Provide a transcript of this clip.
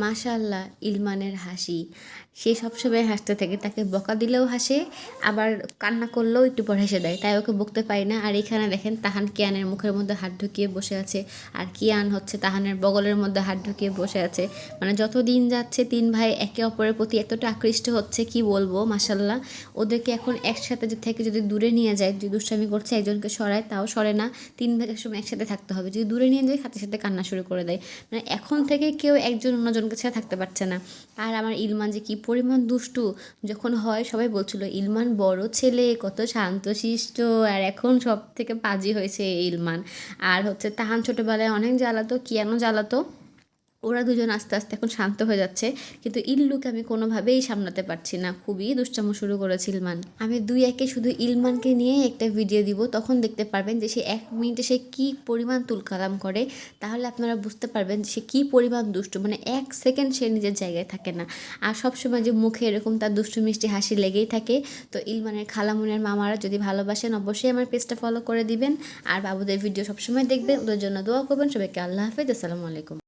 মাশাআল্লাহ, ইলমানের হাসি। সে সবসময় হাসতে থাকে। তাকে বকা দিলেও হাসে, আবার কান্না করলেও একটু পর হেসে দেয়। তাই ওকে বকতে পারি না। আর এখানে দেখেন তাহান কিয়ানের মুখের মধ্যে হাত ঢুকিয়ে বসে আছে। আর কিয়ান হচ্ছে তাহানের বগলের মধ্যে হাত ঢুকিয়ে বসে আছে। মানে যত দিন যাচ্ছে ৩ ভাই একে অপরের প্রতি এতটা আকৃষ্ট হচ্ছে কি বলবো মাশাআল্লাহ। ওদেরকে এখন একসাথে থেকে যদি দূরে নিয়ে যায়, যদি দুষ্টামি করছে একজনকে সরায় তাও সরে না। ৩ ভাই একসময় একসাথে থাকতে হবে। যদি দূরে নিয়ে যায় সাথে সাথে কান্না শুরু করে দেয়। মানে এখন থেকে কেউ একজন অন্যজনকে ছাড়া থাকতে পারছে না। আর আমার ইলমান যে কী পরিমাণ দুষ্টু, যখন হয় সবাই বলছিল ইলমান বড় ছেলে, কত শান্তশিষ্ট, আর এখন সব থেকে পাজি হয়েছে ইলমান। আর হচ্ছে তাহান ছোটোবেলায় অনেক জ্বালাতো, কিয়ানো জ্বালাতো। ওরা দুজন আস্তে আস্তে এখন শান্ত হয়ে যাচ্ছে, কিন্তু ইল্লুকে আমি কোনোভাবেই সামলাতে পারছি না। খুবই দুষ্টামো শুরু করেছে ইলমান। আমি ২-১-এ শুধু ইলমানকে নিয়েই একটা ভিডিও দিব, তখন দেখতে পারবেন যে সে ১ মিনিটে সে কী পরিমাণ তুলকালাম করে। তাহলে আপনারা বুঝতে পারবেন যে সে কী পরিমাণ দুষ্টু। মানে ১ সেকেন্ড সে নিজের জায়গায় থাকে না। আর সবসময় যে মুখে এরকম তার দুষ্টু মিষ্টি হাসি লেগেই থাকে। তো ইলমানের খালামুনের মামারা যদি ভালোবাসেন অবশ্যই আমার পেজটা ফলো করে দিবেন। আর বাবুদের ভিডিও সবসময় দেখবেন, ওদের জন্য দোয়া করবেন। সবাইকে আল্লাহ হাফেজ, আসসালামু আলাইকুম।